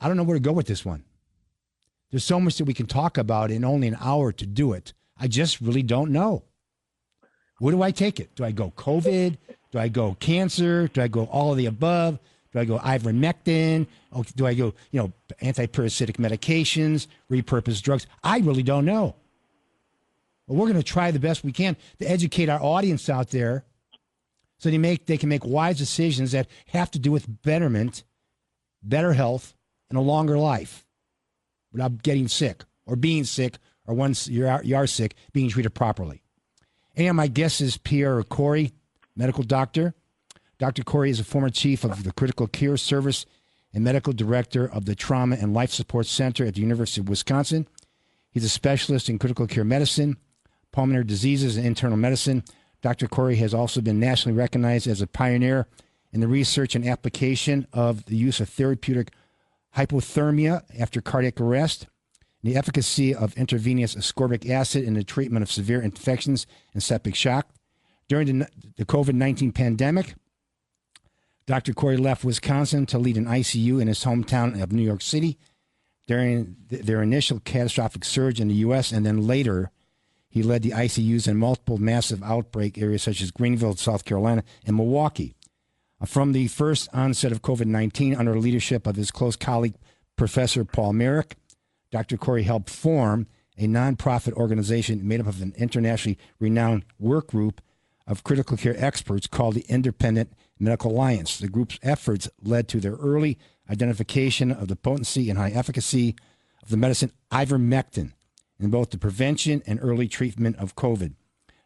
I don't know where to go with this one. There's so much that we can talk about in only an hour to do it. I just really don't know. Where do I take it? Do I go COVID? Do I go cancer? Do I go all of the above? Do I go ivermectin? Or do I go, antiparasitic medications, repurposed drugs? I really don't know. But we're going to try the best we can to educate our audience out there so they can make wise decisions that have to do with betterment, better health, and a longer life without getting sick or being sick, or once you are sick, being treated properly. And my guest is Pierre Kory, medical doctor. Dr. Kory is a former chief of the Critical Care Service and medical director of the Trauma and Life Support Center at the University of Wisconsin. He's a specialist in critical care medicine, pulmonary diseases, and internal medicine. Dr. Kory has also been nationally recognized as a pioneer in the research and application of the use of therapeutic hypothermia after cardiac arrest, the efficacy of intravenous ascorbic acid in the treatment of severe infections and septic shock. During the COVID-19 pandemic, Dr. Kory left Wisconsin to lead an ICU in his hometown of New York City during their initial catastrophic surge in the U.S., and then later he led the ICUs in multiple massive outbreak areas such as Greenville, South Carolina, and Milwaukee. From the first onset of COVID-19, under the leadership of his close colleague, Professor Paul Merrick, Dr. Kory helped form a nonprofit organization made up of an internationally renowned work group of critical care experts called the Independent Medical Alliance. The group's efforts led to their early identification of the potency and high efficacy of the medicine ivermectin in both the prevention and early treatment of COVID.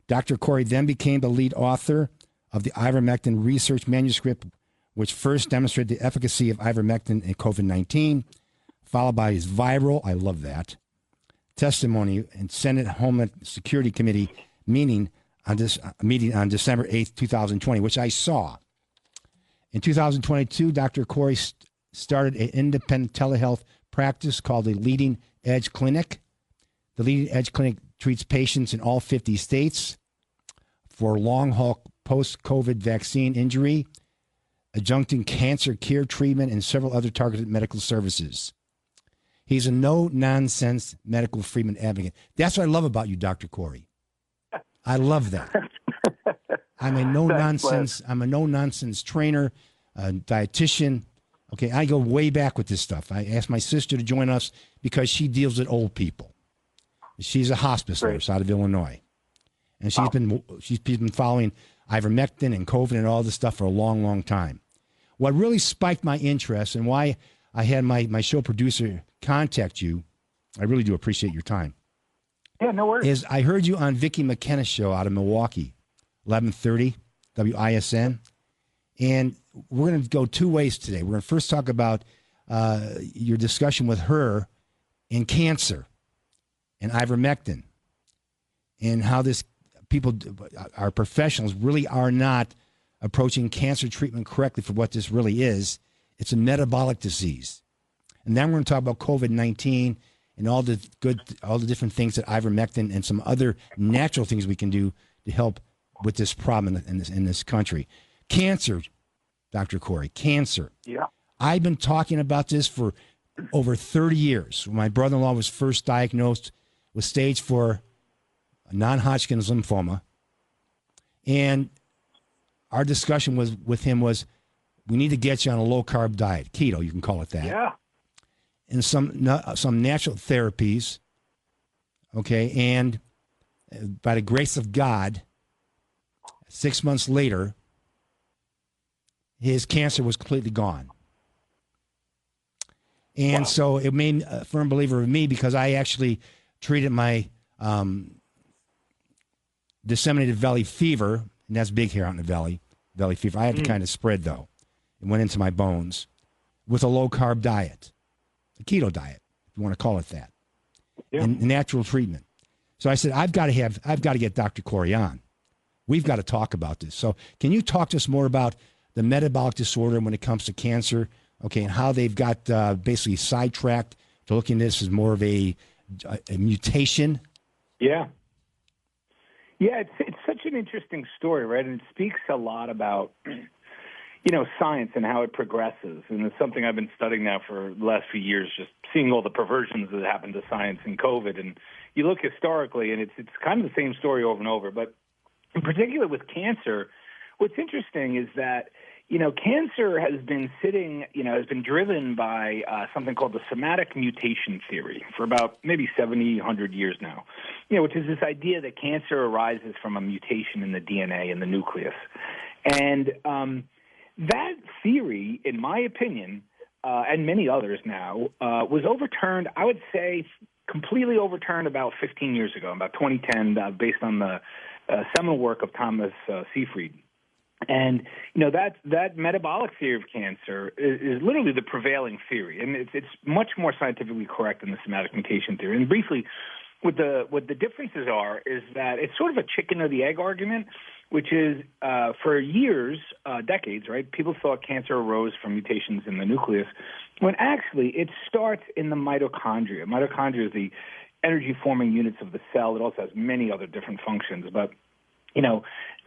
Dr. Kory then became the lead author of the ivermectin research manuscript, which first demonstrated the efficacy of ivermectin in COVID-19, followed by his viral, I love that, testimony in Senate Homeland Security Committee meeting on December 8th, 2020, which I saw. In 2022, Dr. Kory started an independent telehealth practice called the Leading Edge Clinic. The Leading Edge Clinic treats patients in all 50 states for long-haul post-COVID vaccine injury, adjuncting cancer care treatment, and several other targeted medical services. He's a no-nonsense medical freedom advocate. That's what I love about you, Dr. Kory. I love that. I'm a no-nonsense trainer, dietitian. Okay, I go way back with this stuff. I asked my sister to join us because she deals with old people. She's a hospice nurse out of Illinois. And she's been following ivermectin and COVID and all this stuff for a long, long time. What really spiked my interest and why I had my show producer contact you, I really do appreciate your time. Yeah, no worries. Is I heard you on Vicki McKenna's show out of Milwaukee, 1130 WISN. And we're going to go two ways today. We're going to first talk about your discussion with her in cancer and ivermectin and how our professionals really are not approaching cancer treatment correctly for what this really is. It's a metabolic disease. And then we're going to talk about COVID-19 and all the different things that ivermectin and some other natural things we can do to help with this problem in this country. Cancer, Dr. Kory, cancer. Yeah. I've been talking about this for over 30 years. When my brother-in-law was first diagnosed with stage 4 non-Hodgkin's lymphoma, and our discussion with him was, we need to get you on a low-carb diet, keto, you can call it that. Yeah. And some natural therapies, okay? And by the grace of God, 6 months later, his cancer was completely gone. And so it made a firm believer of me because I actually treated my disseminated valley fever, and that's big here out in the valley fever. I had to kind of spread, though. It went into my bones with a low-carb diet, a keto diet, if you want to call it that, and natural treatment. So I said, I've got to get Dr. Kory on. We've got to talk about this. So can you talk to us more about the metabolic disorder when it comes to cancer, okay, and how they've got basically sidetracked to looking at this as more of a mutation? Yeah. Yeah, it's such an interesting story, right? And it speaks a lot about, science and how it progresses. And it's something I've been studying now for the last few years, just seeing all the perversions that happened to science in COVID. And you look historically, and it's kind of the same story over and over. But in particular with cancer, what's interesting is that, cancer has been has been driven by something called the somatic mutation theory for about maybe 70, 100 years now, which is this idea that cancer arises from a mutation in the DNA in the nucleus. And that theory, in my opinion, and many others now, was overturned, I would say, completely overturned about 15 years ago, about 2010, based on the seminal work of Thomas Seyfried. And, that metabolic theory of cancer is literally the prevailing theory, and it's much more scientifically correct than the somatic mutation theory. And briefly, what the differences are is that it's sort of a chicken or the egg argument, which is for years, decades, right, people thought cancer arose from mutations in the nucleus, when actually it starts in the mitochondria. Mitochondria is the energy-forming units of the cell. It also has many other different functions, but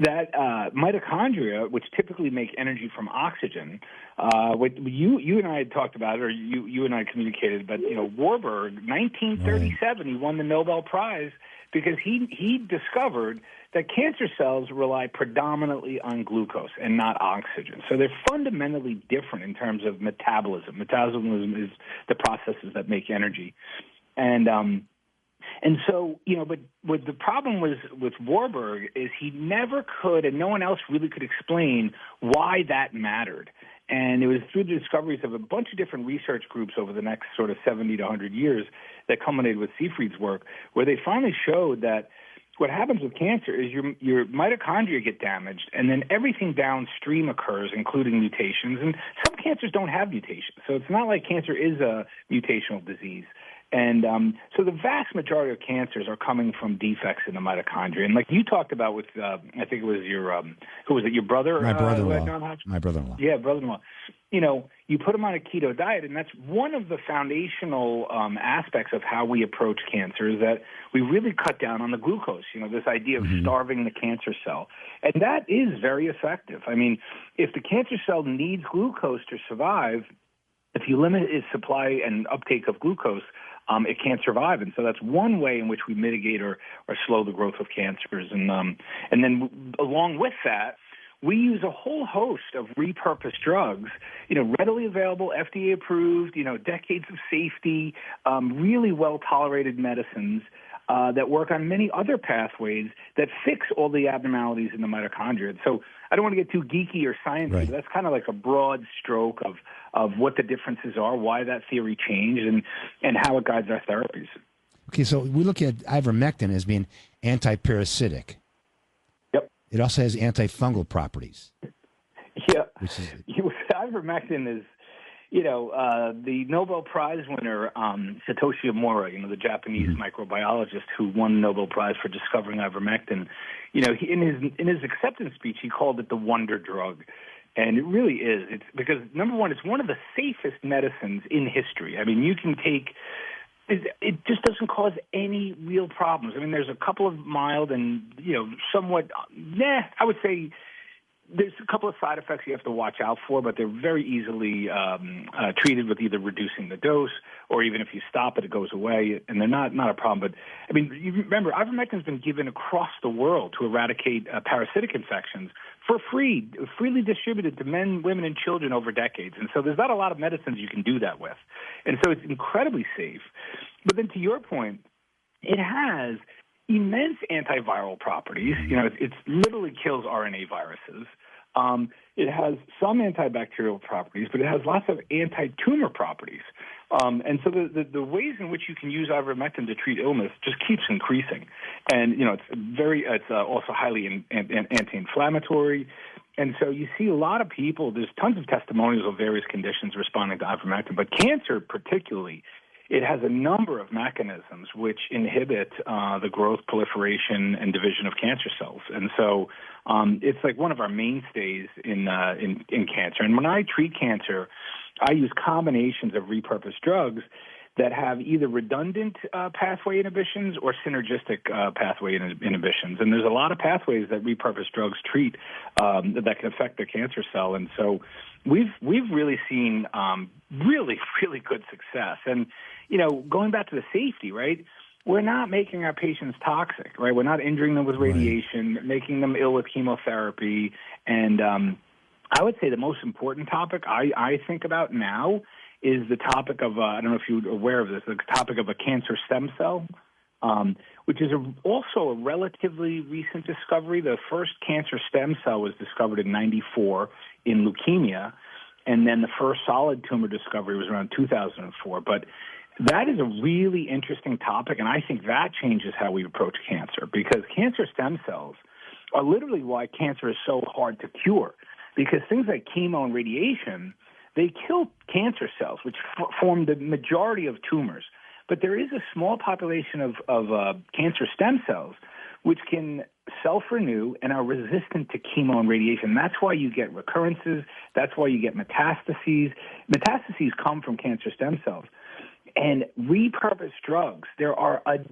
that mitochondria, which typically make energy from oxygen, what you and I had talked about, or you and I communicated, but, Warburg, 1937, he won the Nobel Prize because he discovered that cancer cells rely predominantly on glucose and not oxygen. So they're fundamentally different in terms of metabolism. Metabolism is the processes that make energy. And so, but what the problem was with Warburg is he never could, and no one else really could explain why that mattered. And it was through the discoveries of a bunch of different research groups over the next sort of 70 to 100 years that culminated with Seyfried's work, where they finally showed that what happens with cancer is your mitochondria get damaged, and then everything downstream occurs, including mutations. And some cancers don't have mutations, so it's not like cancer is a mutational disease. And so the vast majority of cancers are coming from defects in the mitochondria. And like you talked about with, I think it was who was it, your brother? My brother-in-law. My brother-in-law. Yeah, brother-in-law. You put him on a keto diet, and that's one of the foundational aspects of how we approach cancer is that we really cut down on the glucose, this idea of starving the cancer cell. And that is very effective. I mean, if the cancer cell needs glucose to survive, if you limit its supply and uptake of glucose, it can't survive. And so that's one way in which we mitigate or slow the growth of cancers. And then along with that, we use a whole host of repurposed drugs, readily available, FDA approved, decades of safety, really well-tolerated medicines that work on many other pathways that fix all the abnormalities in the mitochondria. So I don't want to get too geeky or sciencey, right, but that's kind of like a broad stroke of what the differences are, why that theory changed, and how it guides our therapies. Okay, so we look at ivermectin as being anti-parasitic. Yep. It also has antifungal properties. Yeah. Ivermectin is, the Nobel Prize winner, Satoshi Omura, the Japanese microbiologist who won the Nobel Prize for discovering ivermectin, he, in his acceptance speech, he called it the wonder drug. And it really is. It's because, number one, it's one of the safest medicines in history. I mean, you can take it just doesn't cause any real problems. I mean, there's a couple of mild and, somewhat, I would say there's a couple of side effects you have to watch out for, but they're very easily treated with either reducing the dose or even if you stop it, it goes away, and they're not a problem. But, I mean, you remember, ivermectin has been given across the world to eradicate parasitic infections for free, freely distributed to men, women, and children over decades. And so there's not a lot of medicines you can do that with. And so it's incredibly safe. But then to your point, it has immense antiviral properties. It literally kills RNA viruses. It has some antibacterial properties, but it has lots of anti-tumor properties. And so the ways in which you can use ivermectin to treat illness just keeps increasing. And, it's also highly anti-inflammatory. And so you see a lot of people, there's tons of testimonials of various conditions responding to ivermectin, but cancer particularly, it has a number of mechanisms which inhibit the growth, proliferation, and division of cancer cells. And so it's like one of our mainstays in cancer. And when I treat cancer, I use combinations of repurposed drugs that have either redundant pathway inhibitions or synergistic pathway inhibitions. And there's a lot of pathways that repurposed drugs treat that can affect the cancer cell. And so we've really seen really, really good success. And, going back to the safety, right? We're not making our patients toxic, right? We're not injuring them with radiation, making them ill with chemotherapy. And I would say the most important topic I think about now is the topic of, I don't know if you're aware of this, the topic of a cancer stem cell, which is also a relatively recent discovery. The first cancer stem cell was discovered in 1994 in leukemia, and then the first solid tumor discovery was around 2004. But that is a really interesting topic, and I think that changes how we approach cancer, because cancer stem cells are literally why cancer is so hard to cure, because things like chemo and radiation, they kill cancer cells, which form the majority of tumors. But there is a small population of cancer stem cells which can self-renew and are resistant to chemo and radiation. That's why you get recurrences. That's why you get metastases. Metastases come from cancer stem cells. And repurposed drugs, there are at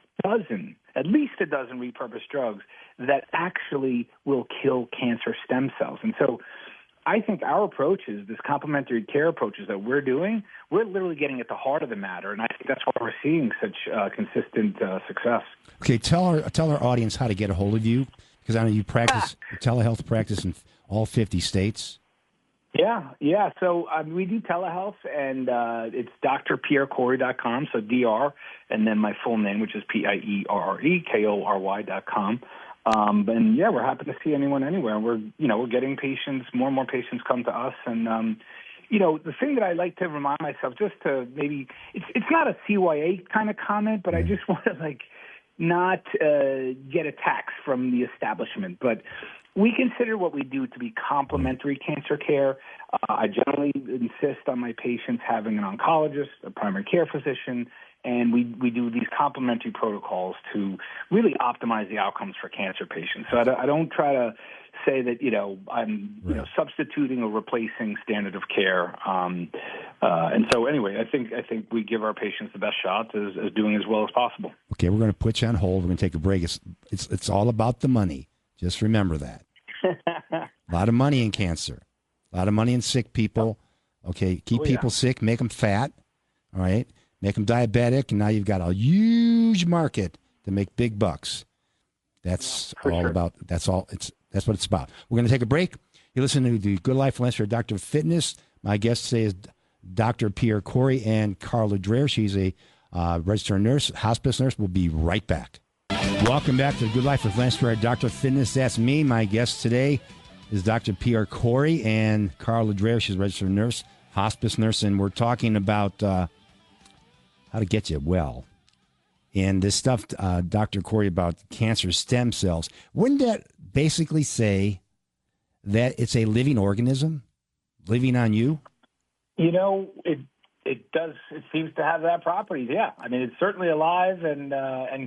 least a dozen repurposed drugs that actually will kill cancer stem cells. And so I think our approaches, this complementary care approaches that we're doing, we're literally getting at the heart of the matter, and I think that's why we're seeing such consistent success. Okay, tell our audience how to get a hold of you, because I know you practice telehealth practice in all 50 states. Yeah. So we do telehealth, and it's drpierrekory.com, so DR, and then my full name, which is PIERREKORY.com. And yeah, we're happy to see anyone anywhere. We're getting patients, more and more patients come to us. And, the thing that I like to remind myself, just to maybe, it's not a CYA kind of comment, but I just want to not get attacks from the establishment. But we consider what we do to be complementary cancer care. I generally insist on my patients having an oncologist, a primary care physician, and we do these complementary protocols to really optimize the outcomes for cancer patients. So I don't try to say that, I'm substituting or replacing standard of care. And so anyway, I think we give our patients the best shot as doing as well as possible. Okay, we're going to put you on hold. We're going to take a break. It's all about the money. Just remember that. A lot of money in cancer. A lot of money in sick people. Okay, keep people sick, make them fat. All right, make them diabetic, and now you've got a huge market to make big bucks. That's what it's about. We're going to take a break. You listen to the Good Life Lens for Dr. Fitness. My guest today is Dr. Pierre Kory and Carla Dreher. She's a registered nurse, hospice nurse. We'll be right back. Welcome back to the Good Life with Lance Perry, Dr. Fitness. That's me. My guest today is Dr. Pierre Kory and Carla Dreher. She's a registered nurse, hospice nurse, and we're talking about how to get you well. And this stuff, Dr. Kory, about cancer stem cells, wouldn't that basically say that it's a living organism living on you? It does. It seems to have that property. Yeah, I mean, it's certainly alive and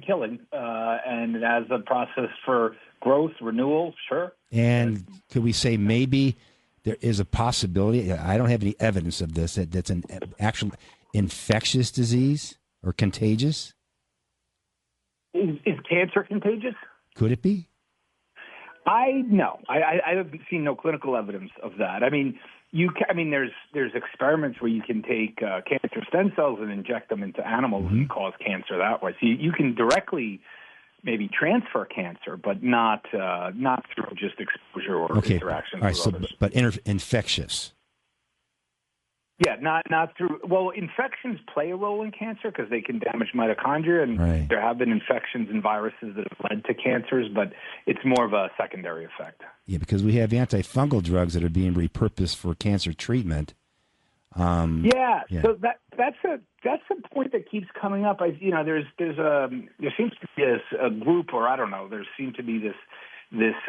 killing, and it has a process for growth, renewal. Sure. And could we say maybe there is a possibility? I don't have any evidence of this. That's an actual infectious disease or contagious. Is cancer contagious? Could it be? I haven't seen no clinical evidence of that. I mean, there's experiments where you can take cancer stem cells and inject them into animals and cause cancer that way. So you can directly maybe transfer cancer, but not through just exposure or interaction. All right, but infectious. Yeah, not through. Well, infections play a role in cancer because they can damage mitochondria, and there have been infections and viruses that have led to cancers, but it's more of a secondary effect. Yeah, because we have antifungal drugs that are being repurposed for cancer treatment. So that's a point that keeps coming up. There seems to be a group, or I don't know, there seems to be this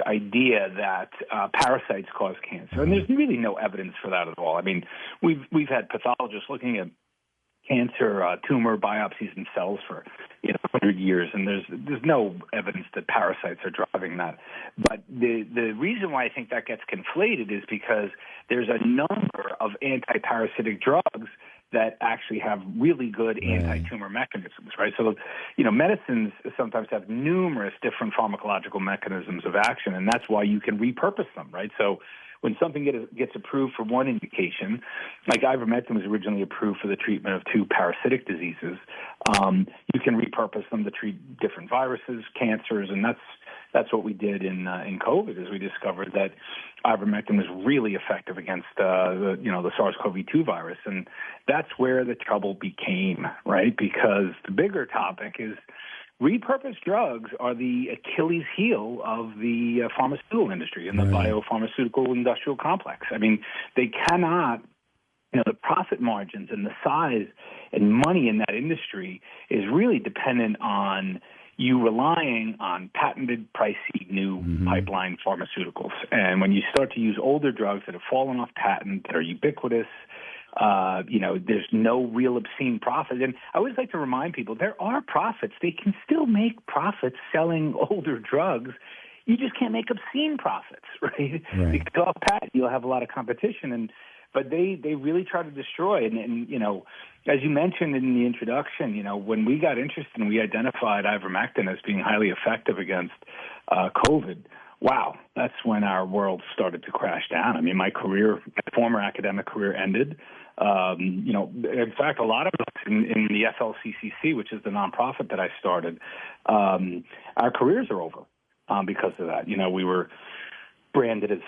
idea that parasites cause cancer, and there's really no evidence for that at all. I mean, we've had pathologists looking at cancer tumor biopsies and cells for 100 years, and there's no evidence that parasites are driving that. But the reason why I think that gets conflated is because there's a number of anti-parasitic drugs that actually have really good anti-tumor mechanisms, right? So, medicines sometimes have numerous different pharmacological mechanisms of action, and that's why you can repurpose them, right? So when something gets approved for one indication, like ivermectin was originally approved for the treatment of 2 parasitic diseases, you can repurpose them to treat different viruses, cancers, and that's what we did in COVID, is we discovered that ivermectin was really effective against the SARS-CoV-2 virus, and that's where the trouble became, right? Because the bigger topic is repurposed drugs are the Achilles heel of the pharmaceutical industry and the biopharmaceutical industrial complex. I mean, they cannot, the profit margins and the size and money in that industry is really dependent on you relying on patented, pricey, new pipeline pharmaceuticals. And when you start to use older drugs that have fallen off patent, that are ubiquitous, there's no real obscene profit. And I always like to remind people there are profits. They can still make profits selling older drugs. You just can't make obscene profits, right? Because off patent, you'll have a lot of competition. But they really try to destroy. And as you mentioned in the introduction, when we got interested and we identified ivermectin as being highly effective against COVID, wow, that's when our world started to crash down. I mean, my former academic career ended. In fact, a lot of us in the FLCCC, which is the nonprofit that I started, our careers are over because of that. We were branded as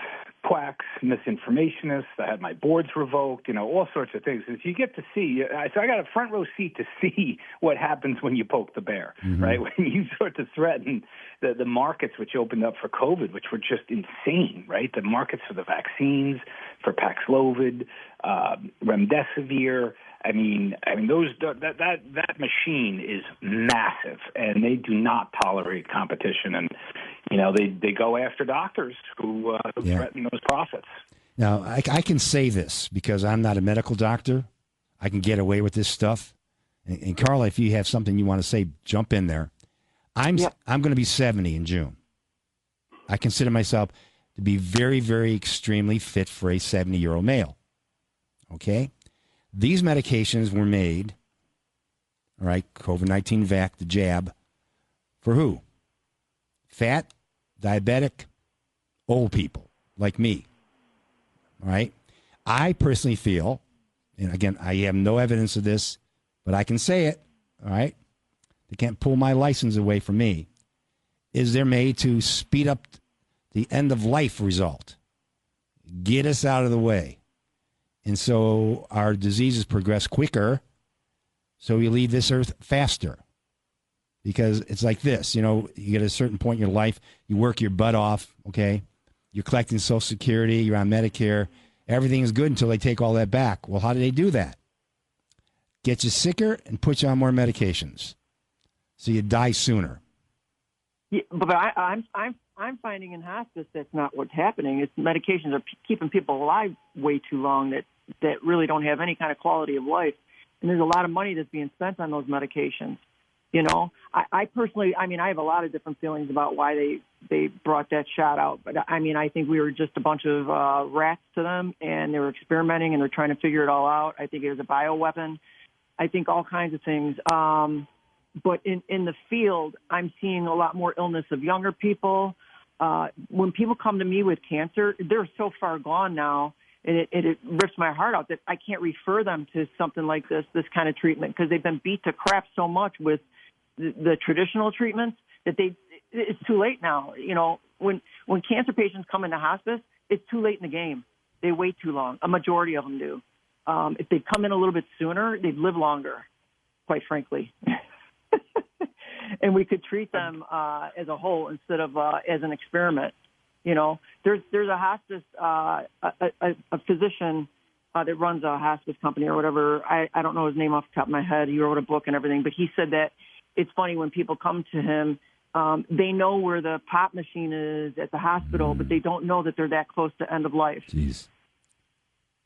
quacks, misinformationists. I had my boards revoked, all sorts of things. As you get to see, so I got a front row seat to see what happens when you poke the bear, right? When you start to threaten the markets which opened up for COVID, which were just insane, right? The markets for the vaccines, for Paxlovid, remdesivir. I mean, that machine is massive, and they do not tolerate competition. And they go after doctors who threaten those profits. Now, I can say this because I'm not a medical doctor. I can get away with this stuff. And Carla, if you have something you want to say, jump in there. I'm going to be 70 in June. I consider myself to be very, very extremely fit for a 70-year-old male. Okay? These medications were made, all right, COVID-19 vac, the jab, for who? Fat, diabetic, old people like me, all right? I personally feel, and again, I have no evidence of this, but I can say it, all right? They can't pull my license away from me, is they're made to speed up the end-of-life result, get us out of the way. And so our diseases progress quicker, so we leave this earth faster. Because it's like this, you get a certain point in your life, you work your butt off, okay? You're collecting Social Security, you're on Medicare. Everything is good until they take all that back. Well, how do they do that? Get you sicker and put you on more medications, so you die sooner. Yeah, but I'm finding in hospice that's not what's happening. It's medications are keeping people alive way too long that really don't have any kind of quality of life. And there's a lot of money that's being spent on those medications. I personally, I have a lot of different feelings about why they brought that shot out. But, I think we were just a bunch of rats to them, and they were experimenting, and they're trying to figure it all out. I think it was a bioweapon. I think all kinds of things. But in the field, I'm seeing a lot more illness of younger people. When people come to me with cancer, they're so far gone now, and it rips my heart out that I can't refer them to something like this kind of treatment, because they've been beat to crap so much with the traditional treatments that it's too late now. When cancer patients come into hospice, it's too late in the game. They wait too long. A majority of them do. If they come in a little bit sooner, they'd live longer, quite frankly. And we could treat them as a whole instead of as an experiment. There's a hospice, a physician that runs a hospice company or whatever. I don't know his name off the top of my head. He wrote a book and everything, but he said that it's funny when people come to him, they know where the pop machine is at the hospital, but they don't know that they're that close to end of life. Jeez.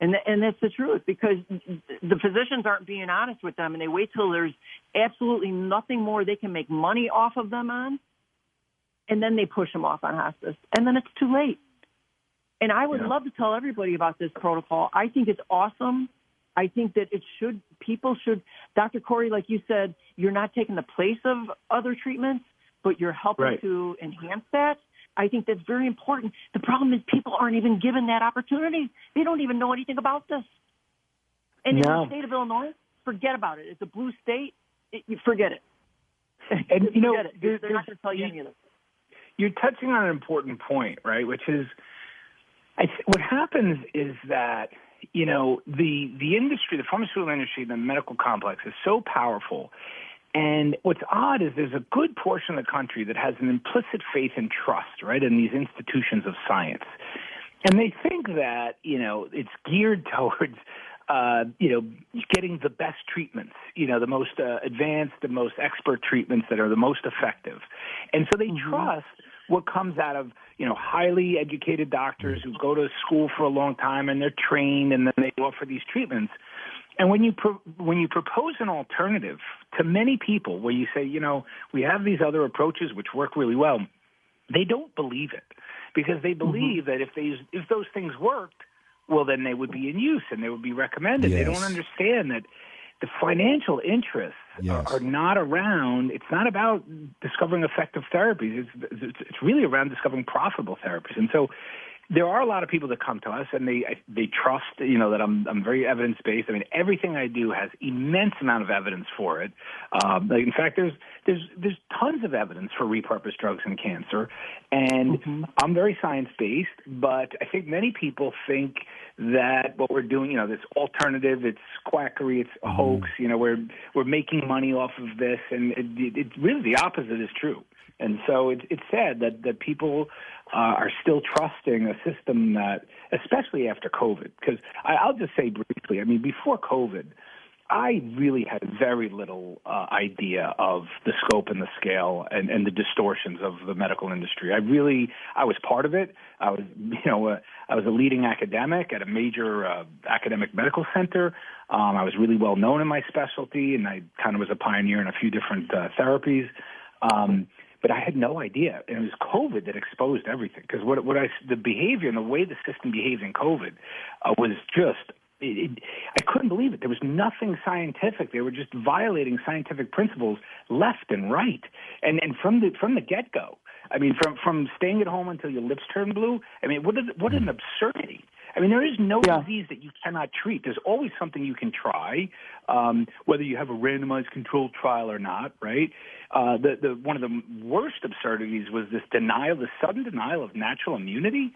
And that's the truth, because the physicians aren't being honest with them, and they wait till there's absolutely nothing more they can make money off of them on, and then they push them off on hospice, and then it's too late. And I would love to tell everybody about this protocol. I think it's awesome. I think that people should, Dr. Kory, like you said, you're not taking the place of other treatments, but you're helping to enhance that. I think that's very important. The problem is people aren't even given that opportunity. They don't even know anything about this. And in the state of Illinois, forget about it. It's a blue state. You forget it. And, you know, they're not going to tell you any of this. You're touching on an important point, right, which is what happens is that, you know, the industry, the pharmaceutical industry, the medical complex is so powerful. And what's odd is there's a good portion of the country that has an implicit faith and trust, right, in these institutions of science. And they think that, you know, it's geared towards, you know, getting the best treatments, you know, the most advanced, the most expert treatments that are the most effective. And so they trust what comes out of, you know, highly educated doctors who go to school for a long time and they're trained and then they offer these treatments. And when you propose an alternative to many people where you say, you know, we have these other approaches which work really well, they don't believe it because they believe that if those things worked, well, then they would be in use and they would be recommended. Yes. They don't understand that the financial interests are not around. It's not about discovering effective therapies. It's really around discovering profitable therapies. And so there are a lot of people that come to us and they trust, you know, that I'm very evidence-based. I mean, everything I do has immense amount of evidence for it. Like, in fact, there's tons of evidence for repurposed drugs in cancer. And I'm very science-based, but I think many people think that what we're doing, you know, this alternative, it's quackery, it's a hoax, you know, we're making money off of this. And it really the opposite is true. And so it's sad that people are still trusting a system that, especially after COVID, because I'll just say briefly, I mean, before COVID, I really had very little idea of the scope and the scale and the distortions of the medical industry. I was part of it. I was a leading academic at a major academic medical center. I was really well known in my specialty, and I kind of was a pioneer in a few different therapies. But I had no idea. And it was COVID that exposed everything. Because the behavior and the way the system behaved in COVID was just, I couldn't believe it. There was nothing scientific. They were just violating scientific principles left and right. And from the get-go, I mean, from staying at home until your lips turn blue, I mean, what an absurdity. I mean, there is no disease that you cannot treat. There's always something you can try, whether you have a randomized controlled trial or not, right? One of the worst absurdities was this sudden denial of natural immunity.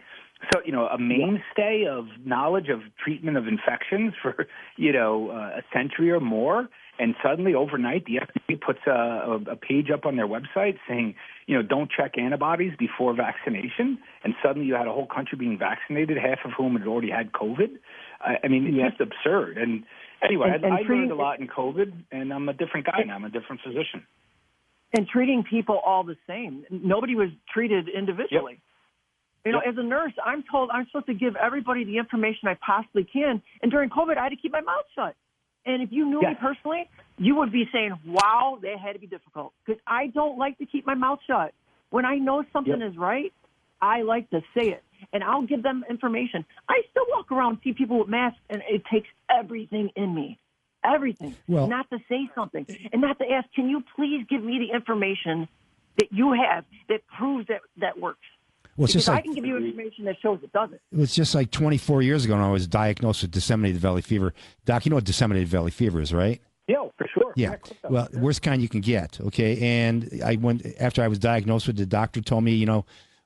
So, you know, a mainstay of knowledge of treatment of infections for, you know, a century or more, and suddenly overnight the FDA puts a page up on their website saying, you know, don't check antibodies before vaccination, and suddenly you had a whole country being vaccinated, half of whom had already had COVID. I mean, it's just absurd. And anyway, I learned a lot in COVID, and I'm a different guy now. I'm a different physician. And treating people all the same. Nobody was treated individually. Yep. You know, as a nurse, I'm told I'm supposed to give everybody the information I possibly can. And during COVID, I had to keep my mouth shut. And if you knew me personally, you would be saying, wow, that had to be difficult. Because I don't like to keep my mouth shut. When I know something is right, I like to say it. And I'll give them information. I still walk around and see people with masks, and it takes everything in me. Everything. Well, not to say something. And not to ask, can you please give me the information that you have that proves that works? Well, it's just like, I can give you information that shows it doesn't. It was just like 24 years ago when I was diagnosed with disseminated valley fever. Doc, you know what disseminated valley fever is, right? Yeah, for sure. Yeah. Well, worst kind you can get, okay? And after I was diagnosed with, the doctor told me, you can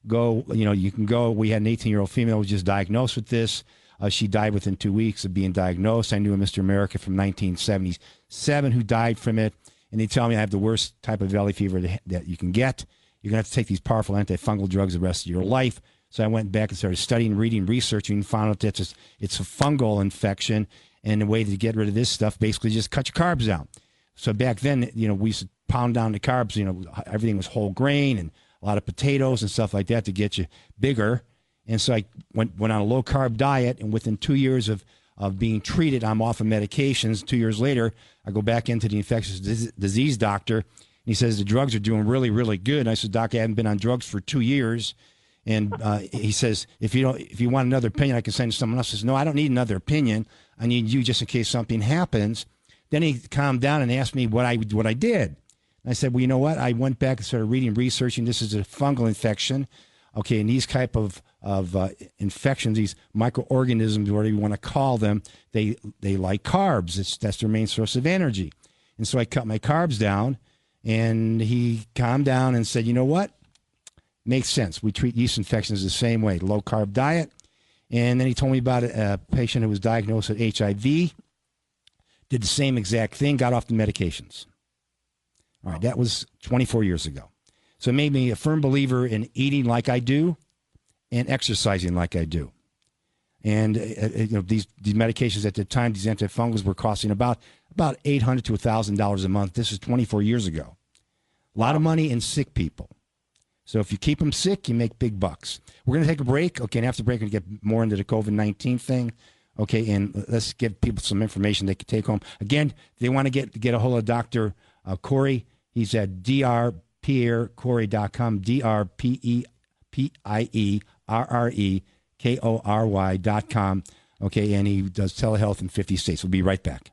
go. We had an 18-year-old female who was just diagnosed with this. She died within 2 weeks of being diagnosed. I knew a Mr. America from 1977 who died from it. And they tell me I have the worst type of valley fever that you can get. You're going to have to take these powerful antifungal drugs the rest of your life. So I went back and started studying, reading, researching, and found out that it's a fungal infection. And the way to get rid of this stuff, basically just cut your carbs down. So back then, you know, we used to pound down the carbs. You know, everything was whole grain and a lot of potatoes and stuff like that to get you bigger. And so I went on a low-carb diet, and within 2 years of being treated, I'm off of medications. 2 years later, I go back into the infectious disease doctor, and he says the drugs are doing really, really good. And I said, Doc, I haven't been on drugs for 2 years. And he says, if you want another opinion, I can send you someone else. He says, no, I don't need another opinion. I need you just in case something happens. Then he calmed down and asked me what I did. And I said, well, you know what? I went back and started reading, researching. This is a fungal infection. Okay, and these type of infections, these microorganisms, whatever you want to call them, they like carbs. That's their main source of energy. And so I cut my carbs down, and he calmed down and said, you know what? Makes sense. We treat yeast infections the same way, low-carb diet. And then he told me about a patient who was diagnosed with HIV, did the same exact thing, got off the medications. All right, that was 24 years ago. So it made me a firm believer in eating like I do and exercising like I do. And these medications at the time, these antifungals were costing about $800 to $1,000 a month. This is 24 years ago. A lot of money in sick people. So if you keep them sick, you make big bucks. We're going to take a break. Okay, and after the break, we're going to get more into the COVID-19 thing. Okay, and let's give people some information they can take home. Again, if they want to get a hold of Dr. Kory, he's at drpierrekory.com, drpierrekory.com. Okay, and he does telehealth in 50 states. We'll be right back.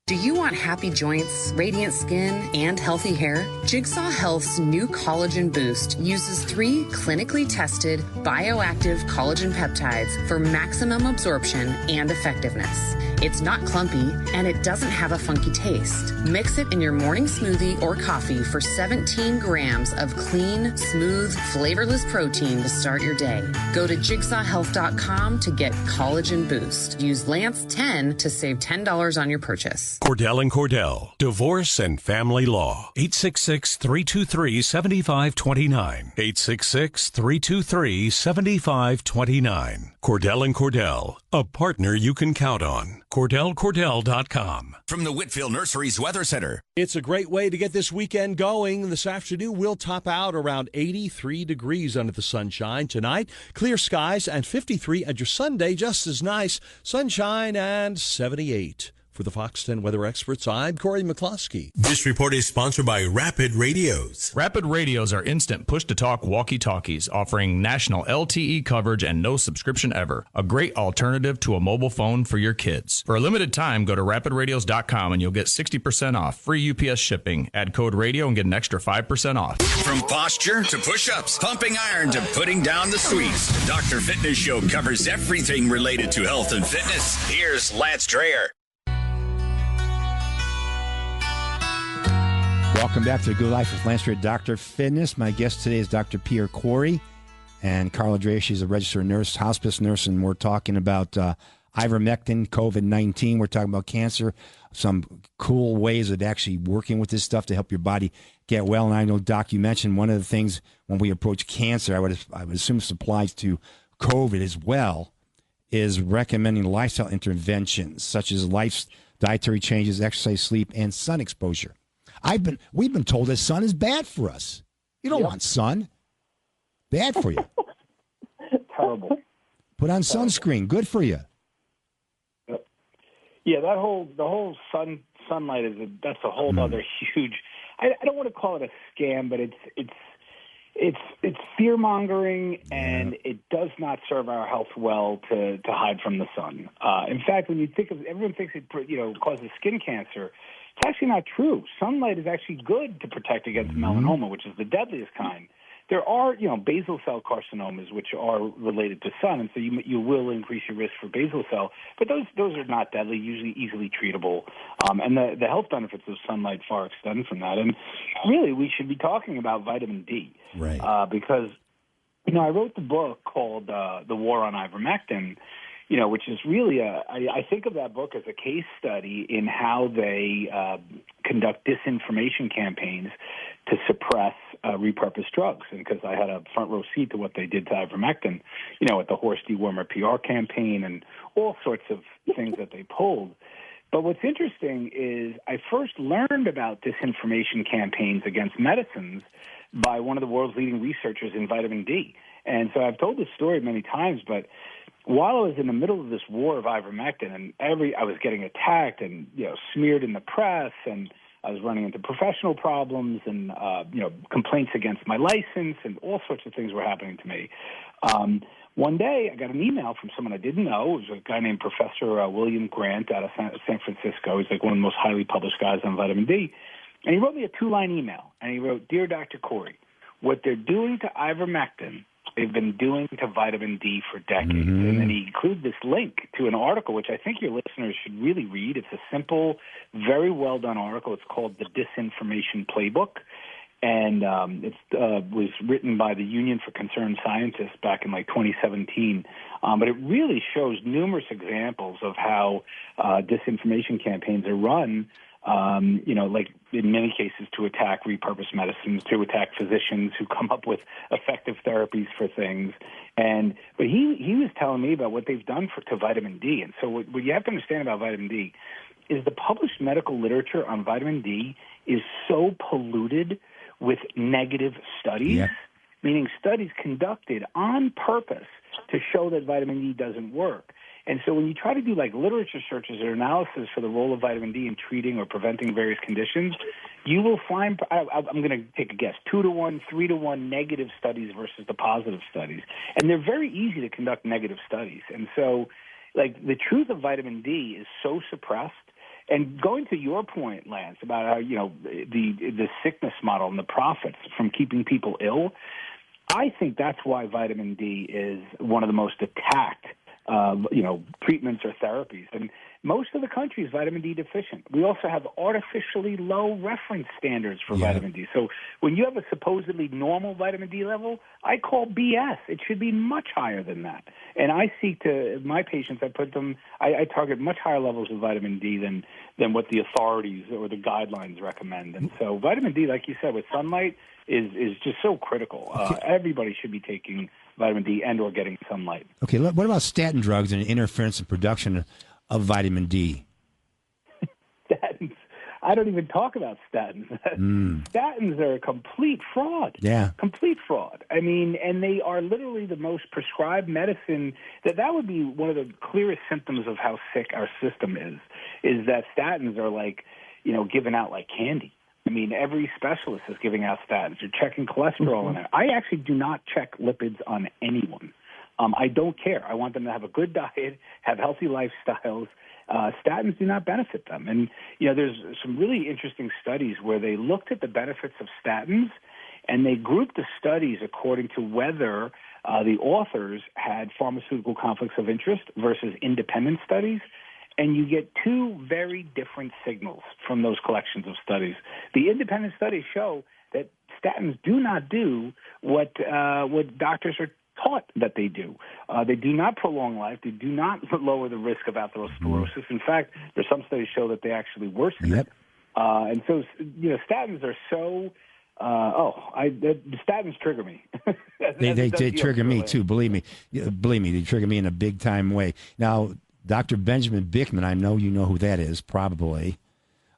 Do you want happy joints, radiant skin, and healthy hair? Jigsaw Health's new collagen boost uses 3 clinically tested bioactive collagen peptides for maximum absorption and effectiveness. It's not clumpy, and it doesn't have a funky taste. Mix it in your morning smoothie or coffee for 17 grams of clean, smooth, flavorless protein to start your day. Go to jigsawhealth.com to get Collagen Boost. Use Lance10 to save $10 on your purchase. Cordell and Cordell, Divorce and Family Law. 866-323-7529. 866-323-7529. Cordell and Cordell, a partner you can count on. CordellCordell.com. From the Whitfield Nurseries Weather Center. It's a great way to get this weekend going. This afternoon, we'll top out around 83 degrees under the sunshine. Tonight, clear skies and 53, and your Sunday just as nice. Sunshine and 78. For the Fox 10 weather experts, I'm Kory McCloskey. This report is sponsored by Rapid Radios. Rapid Radios are instant push-to-talk walkie-talkies offering national LTE coverage and no subscription ever. A great alternative to a mobile phone for your kids. For a limited time, go to rapidradios.com and you'll get 60% off. Free UPS shipping. Add code radio and get an extra 5% off. From posture to push-ups, pumping iron to putting down the sweeps, the Dr. Fitness Show covers everything related to health and fitness. Here's Lance Dreher. Welcome back to The Good Life with Lance Dreher, Dr. Fitness. My guest today is Dr. Pierre Kory and Carla Dreher. She's a registered nurse, hospice nurse, and we're talking about ivermectin, COVID-19. We're talking about cancer, some cool ways of actually working with this stuff to help your body get well. And I know, Doc, you mentioned one of the things when we approach cancer, I would assume this applies to COVID as well, is recommending lifestyle interventions such as dietary changes, exercise, sleep, and sun exposure. We've been told that sun is bad for us. You don't want sun. Bad for you. Terrible. Put on sunscreen. Good for you. Yep. Yeah, the whole sunlight that's a whole other huge. I don't want to call it a scam, but it's fear mongering, and it does not serve our health well to hide from the sun. In fact, when you think of everyone thinks it causes skin cancer. It's actually not true. Sunlight is actually good to protect against melanoma, which is the deadliest kind. There are, basal cell carcinomas, which are related to sun, and so you will increase your risk for basal cell. But those are not deadly, usually easily treatable. And the health benefits of sunlight far extend from that. And really, we should be talking about vitamin D. Right. Because, I wrote the book called The War on Ivermectin, which is really I think of that book as a case study in how they conduct disinformation campaigns to suppress repurposed drugs. And because I had a front row seat to what they did to ivermectin, at the horse dewormer PR campaign and all sorts of things that they pulled. But what's interesting is I first learned about disinformation campaigns against medicines by one of the world's leading researchers in vitamin D. And so I've told this story many times, but while I was in the middle of this war of ivermectin, and I was getting attacked and smeared in the press, and I was running into professional problems and, complaints against my license, and all sorts of things were happening to me. One day, I got an email from someone I didn't know. It was a guy named Professor William Grant out of San Francisco. He's like one of the most highly published guys on vitamin D. And he wrote me a 2-line email, and he wrote, "Dear Dr. Kory, what they're doing to ivermectin, they've been doing to vitamin D for decades." Mm-hmm. And then he included this link to an article, which I think your listeners should really read. It's a simple, very well-done article. It's called The Disinformation Playbook. And it was written by the Union for Concerned Scientists back in 2017. But it really shows numerous examples of how disinformation campaigns are run, in many cases to attack repurposed medicines, to attack physicians who come up with effective therapies for things. But he was telling me about what they've done to vitamin D. And so what you have to understand about vitamin D is the published medical literature on vitamin D is so polluted with negative studies, meaning studies conducted on purpose to show that vitamin D doesn't work. And so when you try to do literature searches or analysis for the role of vitamin D in treating or preventing various conditions, you will find, I'm going to take a guess, 2-to-1, 3-to-1 negative studies versus the positive studies. And they're very easy to conduct negative studies. And so the truth of vitamin D is so suppressed. And going to your point, Lance, about how, the sickness model and the profits from keeping people ill, I think that's why vitamin D is one of the most attacked, treatments or therapies. And most of the country is vitamin D deficient. We also have artificially low reference standards for vitamin D. So when you have a supposedly normal vitamin D level, I call BS. It should be much higher than that. And I seek to, my patients, I target much higher levels of vitamin D than what the authorities or the guidelines recommend. And so vitamin D, like you said, with sunlight is just so critical. Everybody should be taking vitamin D and or getting sunlight. Okay, what about statin drugs and interference in production of vitamin D? Statins. I don't even talk about statins. Statins are a complete fraud. Yeah. Complete fraud. I mean, and they are literally the most prescribed medicine. That would be one of the clearest symptoms of how sick our system is that statins are given out like candy. I mean, every specialist is giving out statins. You're checking cholesterol in it. I actually do not check lipids on anyone. I don't care. I want them to have a good diet, have healthy lifestyles. Statins do not benefit them. And, there's some really interesting studies where they looked at the benefits of statins, and they grouped the studies according to whether the authors had pharmaceutical conflicts of interest versus independent studies. And you get two very different signals from those collections of studies. The independent studies show that statins do not do what doctors are taught that they do. They do not prolong life. They do not lower the risk of atherosclerosis. In fact, there's some studies show that they actually worsen it. And so, statins are so. The statins trigger me. They trigger me too. Believe me, they trigger me in a big time way. Now, Dr. Benjamin Bickman, I know you know who that is, probably.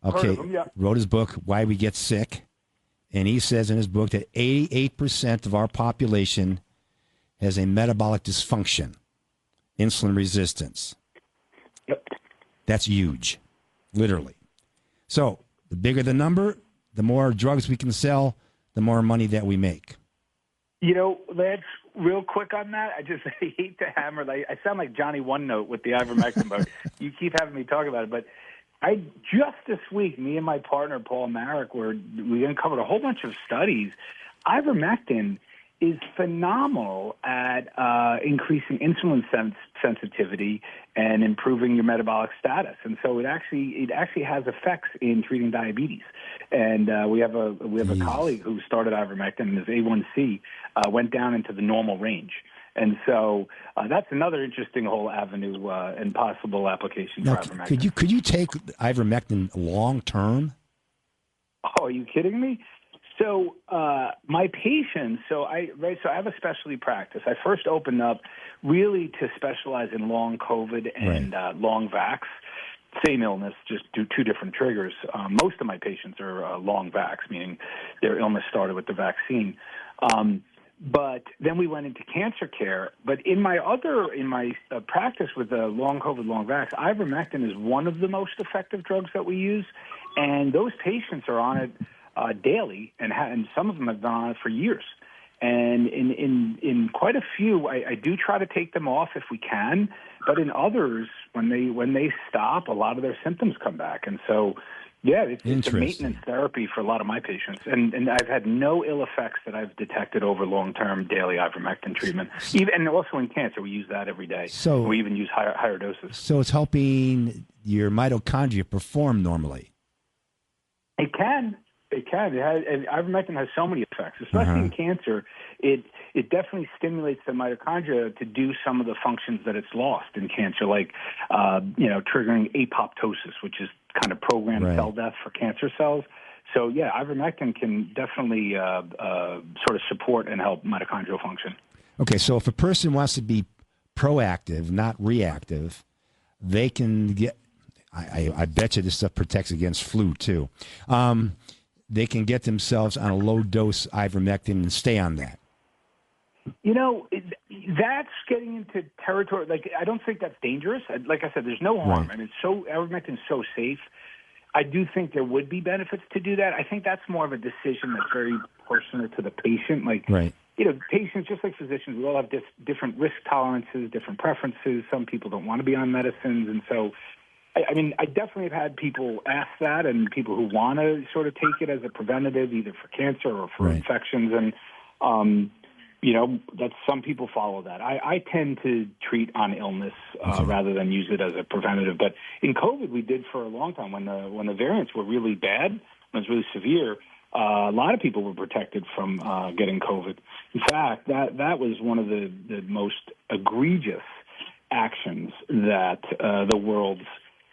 Okay, heard of him, yeah. Wrote his book, Why We Get Sick, and he says in his book that 88% of our population has a metabolic dysfunction, insulin resistance. Yep. That's huge, literally. So the bigger the number, the more drugs we can sell, the more money that we make. Lance, real quick on that, I hate to hammer. I sound like Johnny One Note with the ivermectin, but you keep having me talk about it. But just this week, me and my partner, Paul Marek, we uncovered a whole bunch of studies. Ivermectin is phenomenal at increasing insulin sensitivity and improving your metabolic status. And so it actually has effects in treating diabetes. And we have a colleague who started ivermectin, and his A1C went down into the normal range. And so that's another interesting whole avenue and possible application for ivermectin. Could you take ivermectin long term? Oh, are you kidding me? So my patients, I have a specialty practice. I first opened up really to specialize in long COVID and long vax. Same illness, just do two different triggers. Most of my patients are long vax, meaning their illness started with the vaccine. But then we went into cancer care. But in my practice with the long COVID, long vax, ivermectin is one of the most effective drugs that we use. And those patients are on it daily, and some of them have been on it for years. And in quite a few, I do try to take them off if we can, but in others, when they stop, a lot of their symptoms come back. And so, yeah, it's a maintenance therapy for a lot of my patients. And I've had no ill effects that I've detected over long-term daily ivermectin treatment. And also in cancer, we use that every day. So we even use higher doses. So it's helping your mitochondria perform normally. It can. And ivermectin has so many effects, especially in cancer. It definitely stimulates the mitochondria to do some of the functions that it's lost in cancer, like triggering apoptosis, which is kind of programmed cell death for cancer cells. So yeah, ivermectin can definitely sort of support and help mitochondrial function. Okay, so if a person wants to be proactive, not reactive, they can get. I bet you this stuff protects against flu too. They can get themselves on a low-dose ivermectin and stay on that. That's getting into territory. Like, I don't think that's dangerous. Like I said, there's no harm, and ivermectin's so safe. I do think there would be benefits to do that. I think that's more of a decision that's very personal to the patient. Like, patients, just like physicians, we all have different risk tolerances, different preferences. Some people don't want to be on medicines, and so. I mean, I definitely have had people ask that, and people who want to sort of take it as a preventative, either for cancer or for infections. And, that's some people follow that. I tend to treat on illness rather than use it as a preventative. But in COVID, we did for a long time when the variants were really bad, when it was really severe. A lot of people were protected from getting COVID. In fact, that was one of the most egregious actions that the world's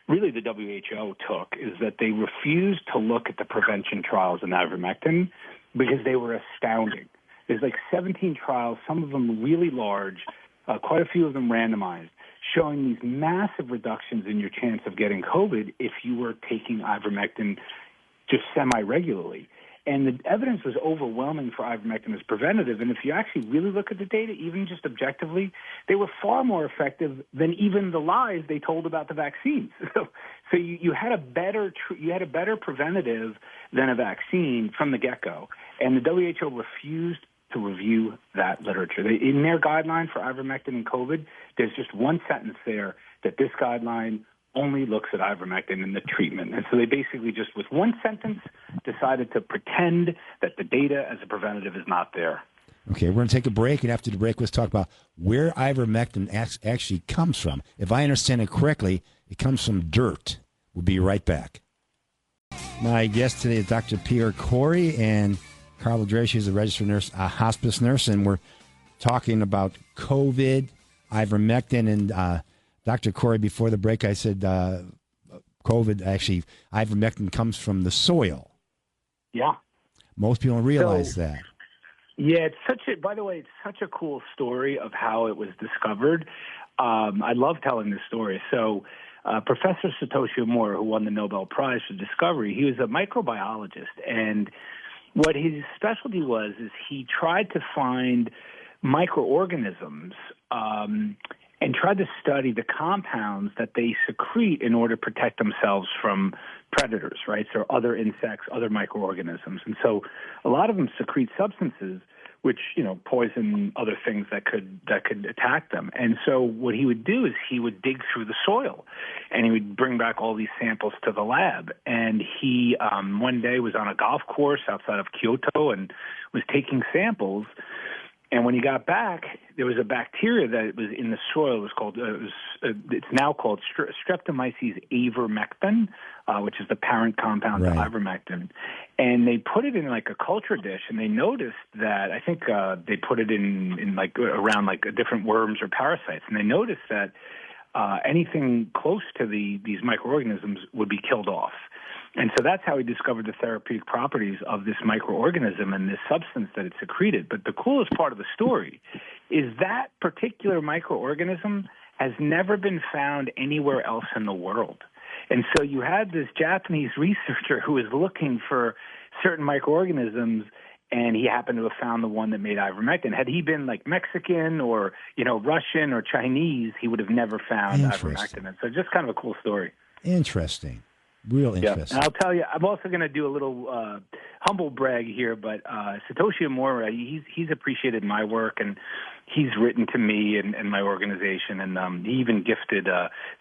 really the WHO took, is that they refused to look at the prevention trials in ivermectin because they were astounding. There's like 17 trials, some of them really large, quite a few of them randomized, showing these massive reductions in your chance of getting COVID if you were taking ivermectin just semi-regularly. And the evidence was overwhelming for ivermectin as preventative. And if you actually really look at the data, even just objectively, they were far more effective than even the lies they told about the vaccines. So you had a better preventative than a vaccine from the get-go. And the WHO refused to review that literature. In their guideline for ivermectin and COVID, there's just one sentence there that this guideline only looks at ivermectin and the treatment. And so they basically just, with one sentence, decided to pretend that the data as a preventative is not there. Okay, we're going to take a break, and after the break, let's talk about where ivermectin actually comes from. If I understand it correctly, it comes from dirt. We'll be right back. My guest today is Dr. Pierre Kory, and Carl Drescher is a registered nurse, a hospice nurse, and we're talking about COVID, ivermectin, and Dr. Kory, before the break, I said COVID, actually, ivermectin comes from the soil. Yeah. Most people don't realize that. Yeah, by the way, it's such a cool story of how it was discovered. I love telling this story. So Professor Satoshi Omura, who won the Nobel Prize for discovery, he was a microbiologist. And what his specialty was is he tried to find microorganisms and tried to study the compounds that they secrete in order to protect themselves from predators, right? So other insects, other microorganisms. And so a lot of them secrete substances which, poison other things that could attack them. And so what he would do is he would dig through the soil, and he would bring back all these samples to the lab. And he one day was on a golf course outside of Kyoto and was taking samples. And when he got back, there was a bacteria that was in the soil. It was called, it's now called Streptomyces ivermectin, which is the parent compound of ivermectin. And they put it in like a culture dish, and they noticed that, I think they put it in like around like different worms or parasites. And they noticed that anything close to these microorganisms would be killed off. And so that's how he discovered the therapeutic properties of this microorganism and this substance that it secreted. But the coolest part of the story is that particular microorganism has never been found anywhere else in the world. And so you had this Japanese researcher who was looking for certain microorganisms, and he happened to have found the one that made ivermectin. Had he been like Mexican or, Russian or Chinese, he would have never found ivermectin. And so just kind of a cool story. Interesting. Real Yeah, interest. and I'll tell you, I'm also going to do a little humble brag here, but Satoshi Amora, he's appreciated my work, and he's written to me and my organization, and he even gifted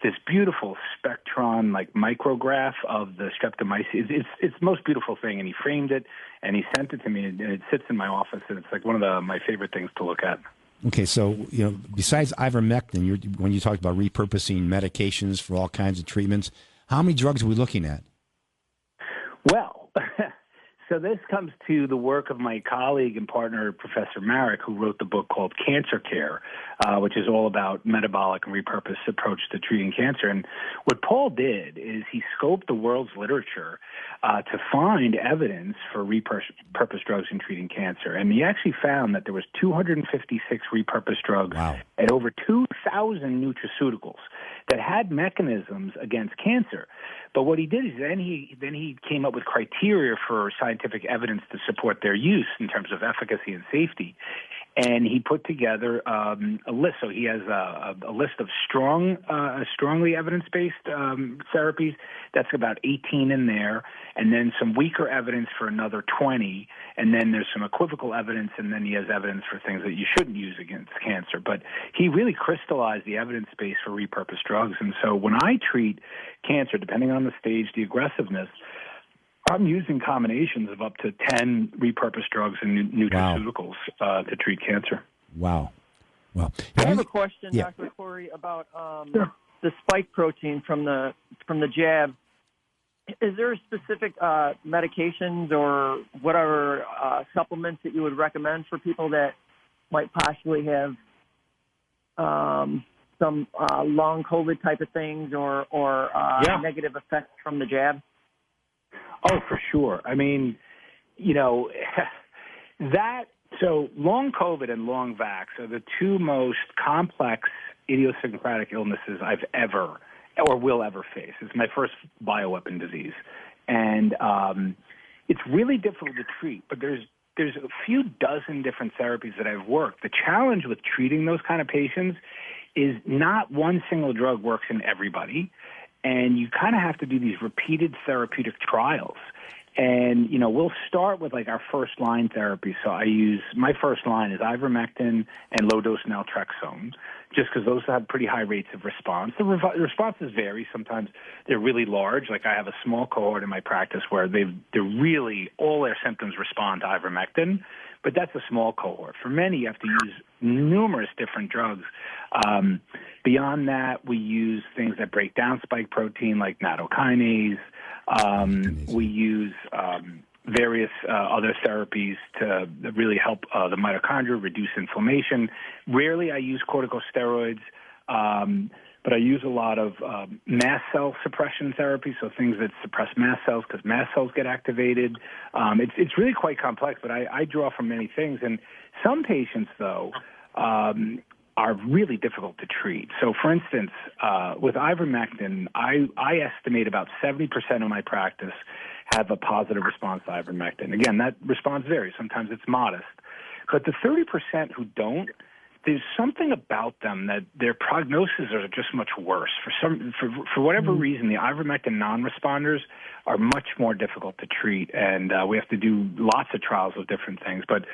this beautiful Spectron micrograph of the streptomyces. It's the most beautiful thing, and he framed it and he sent it to me, and it sits in my office, and it's one of my favorite things to look at. Okay, so besides ivermectin, when you talked about repurposing medications for all kinds of treatments, how many drugs are we looking at? Well, so this comes to the work of my colleague and partner, Professor Marek, who wrote the book called Cancer Care, which is all about metabolic and repurposed approach to treating cancer. And what Paul did is he scoped the world's literature to find evidence for repurposed drugs in treating cancer. And he actually found that there was 256 repurposed drugs and over 2,000 nutraceuticals that had mechanisms against cancer. But what he did is then he came up with criteria for scientific evidence to support their use in terms of efficacy and safety. And he put together a list. So he has a list of strongly evidence-based therapies. That's about 18 in there. And then some weaker evidence for another 20. And then there's some equivocal evidence, and then he has evidence for things that you shouldn't use against cancer. But he really crystallized the evidence base for repurposed drugs. And so when I treat cancer, depending on the stage, the aggressiveness, I'm using combinations of up to 10 repurposed drugs and nutraceuticals to treat cancer. Wow. I have a question, Dr. Kory, about the spike protein from the jab. Is there specific medications or whatever supplements that you would recommend for people that might possibly have some long COVID type of things or negative effects from the jab? Oh, for sure. I mean, so long COVID and long vax are the two most complex idiosyncratic illnesses I've ever or will ever face. It's my first bioweapon disease. And it's really difficult to treat, but there's a few dozen different therapies that I've worked. The challenge with treating those kind of patients is not one single drug works in everybody. And you kind of have to do these repeated therapeutic trials. And, we'll start with our first line therapy. So my first line is ivermectin and low dose naltrexone, just because those have pretty high rates of response. The responses vary. Sometimes they're really large. I have a small cohort in my practice where they're really, all their symptoms respond to ivermectin, but that's a small cohort. For many, you have to use numerous different drugs. Beyond that, we use things that break down spike protein like nattokinase. We use various other therapies to really help the mitochondria, reduce inflammation. Rarely I use corticosteroids, but I use a lot of mast cell suppression therapy, so things that suppress mast cells because mast cells get activated. It's really quite complex, but I draw from many things. And some patients, though, are really difficult to treat. So, for instance, with ivermectin, I estimate about 70% of my practice have a positive response to ivermectin. Again, that response varies. Sometimes it's modest. But the 30% who don't, there's something about them that their prognoses are just much worse. For whatever reason, the ivermectin non-responders are much more difficult to treat, and we have to do lots of trials of different things. But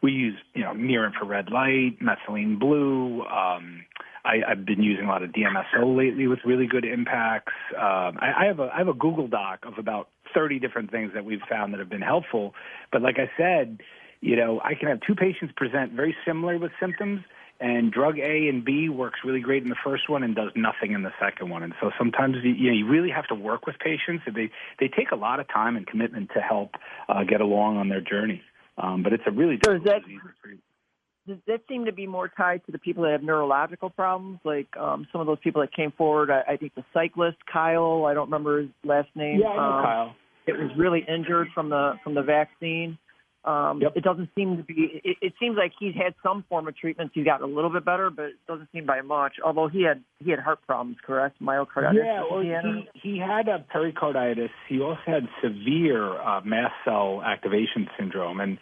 we use, near-infrared light, methylene blue. I've been using a lot of DMSO lately with really good impacts. I have a Google Doc of about 30 different things that we've found that have been helpful. But like I said, I can have two patients present very similar with symptoms, and drug A and B works really great in the first one and does nothing in the second one. And so sometimes you really have to work with patients. They take a lot of time and commitment to help get along on their journey. But it's a really difficult disease to treat. Does that seem to be more tied to the people that have neurological problems, like some of those people that came forward? I think the cyclist, Kyle, I don't remember his last name. Yeah, I know Kyle. It was really injured from the vaccine. It doesn't seem to be. It seems like he's had some form of treatment. He's gotten a little bit better, but it doesn't seem by much. Although he had heart problems, correct? Myocarditis. Yeah, well, he had a pericarditis. He also had severe mast cell activation syndrome, and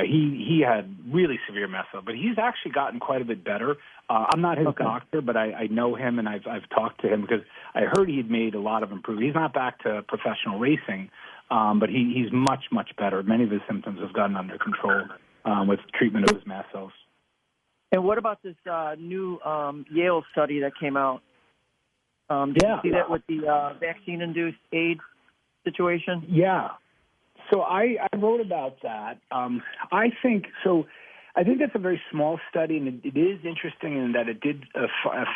he had really severe meso, but he's actually gotten quite a bit better. I'm not his doctor, but I know him, and I've talked to him because I heard he'd made a lot of improvement. He's not back to professional racing, but he's much, much better. Many of his symptoms have gotten under control with treatment of his mesos. And what about this new Yale study that came out? Did you see that with the vaccine-induced AIDS situation? Yeah. So I wrote about that. I think that's a very small study, and it is interesting in that it did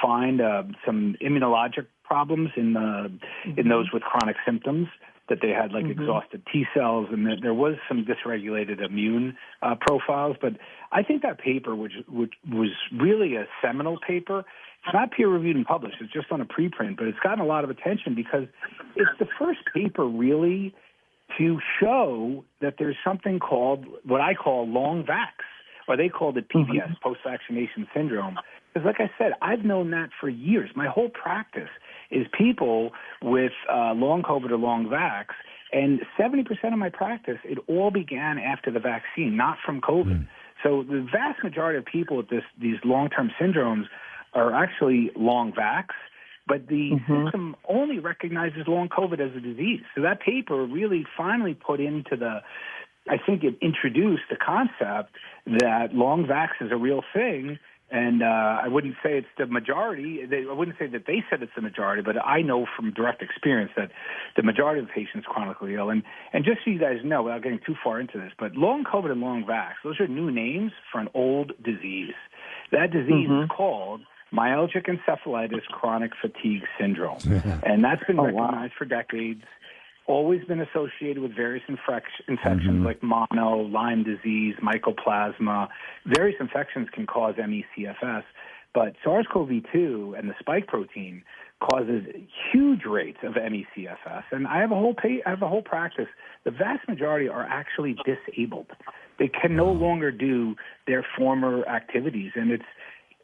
find some immunologic problems in those with chronic symptoms, that they had exhausted T cells, and that there was some dysregulated immune profiles. But I think that paper, which was really a seminal paper, it's not peer-reviewed and published. It's just on a preprint, but it's gotten a lot of attention because it's the first paper really to show that there's something called what I call long vax, or they called it PVS, post-vaccination syndrome. Because like I said, I've known that for years. My whole practice is people with long COVID or long vax, and 70% of my practice, it all began after the vaccine, not from COVID. So the vast majority of people with these long-term syndromes are actually long vax, but the system only recognizes long COVID as a disease. So that paper really finally put into I think it introduced the concept that long vax is a real thing. And I wouldn't say it's the majority. I wouldn't say that they said it's the majority, but I know from direct experience that the majority of patients chronically ill. And just so you guys know, without getting too far into this, but long COVID and long vax, those are new names for an old disease. That disease is called myalgic encephalitis chronic fatigue syndrome. And that's been recognized for decades, always been associated with various infections like mono, Lyme disease, mycoplasma. Various infections can cause ME/CFS, but SARS-CoV-2 and the spike protein causes huge rates of ME/CFS. And I have a whole practice. The vast majority are actually disabled. They can no longer do their former activities, and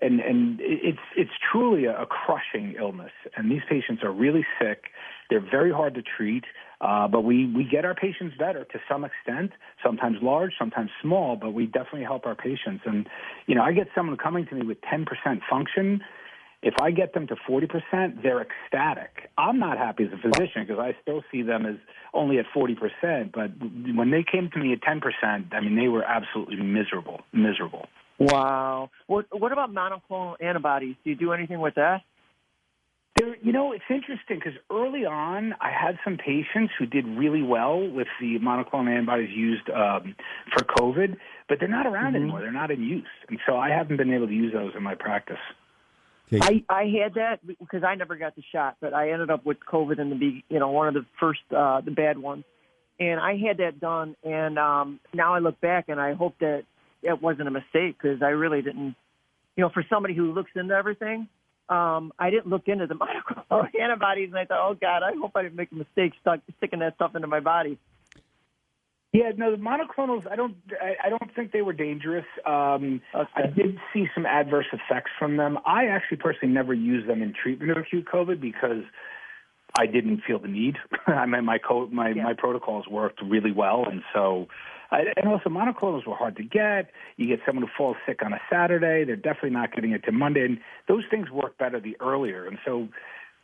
it's truly a crushing illness. And these patients are really sick. They're very hard to treat, but we get our patients better to some extent, sometimes large, sometimes small, but we definitely help our patients. And, I get someone coming to me with 10% function. If I get them to 40%, they're ecstatic. I'm not happy as a physician because I still see them as only at 40%, but when they came to me at 10%, they were absolutely miserable. Wow. What about monoclonal antibodies? Do you do anything with that? It's interesting because early on I had some patients who did really well with the monoclonal antibodies used for COVID, but they're not around anymore. They're not in use. And so I haven't been able to use those in my practice. I had that because I never got the shot, but I ended up with COVID in one of the first, the bad ones. And I had that done, and now I look back and I hope that it wasn't a mistake because I really didn't, for somebody who looks into everything, I didn't look into the monoclonal antibodies, and I thought, oh, God, I hope I didn't make a mistake sticking that stuff into my body. Yeah, no, the monoclonals, I don't think they were dangerous. I did see some adverse effects from them. I actually personally never used them in treatment of acute COVID because I didn't feel the need. My protocols worked really well, and so and also monoclonals were hard to get. You get someone who falls sick on a Saturday, they're definitely not getting it to Monday, and those things work better the earlier. And so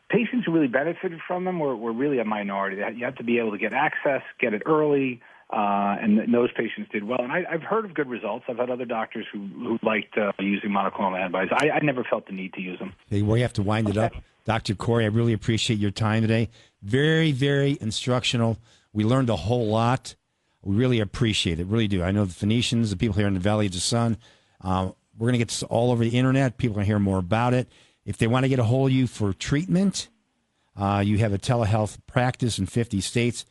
patients who really benefited from them were really a minority. You have to be able to get access, get it early, and those patients did well. And I've heard of good results. I've had other doctors who liked using monoclonal antibodies. I never felt the need to use them. Okay, we have to wind it up. Dr. Kory, I really appreciate your time today. Very, very instructional. We learned a whole lot. We really appreciate it, really do. I know the Phoenicians, the people here in the Valley of the Sun, we're going to get this all over the internet. People are going to hear more about it. If they want to get a hold of you for treatment, you have a telehealth practice in 50 states,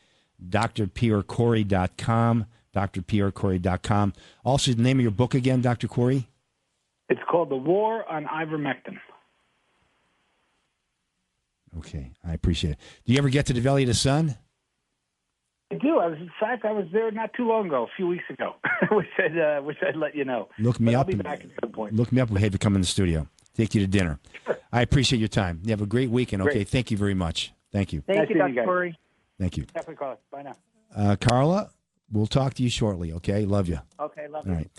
drprkory.com, drprkory.com. Also, the name of your book again, Dr. Kory? It's called The War on Ivermectin. Okay, I appreciate it. Do you ever get to the Valley of the Sun? I do. In fact, I was there not too long ago, a few weeks ago. wish I'd let you know. Look me but up. I'll be back at some point. Look me up. We had to come in the studio. Take you to dinner. Sure. I appreciate your time. You have a great weekend. Okay, Great. Thank you very much. Thank you. Thank you, Dr. Kory. Thank you. Definitely call us. Bye now. Carla, We'll talk to you shortly, okay? Love you. Okay, love All you. right.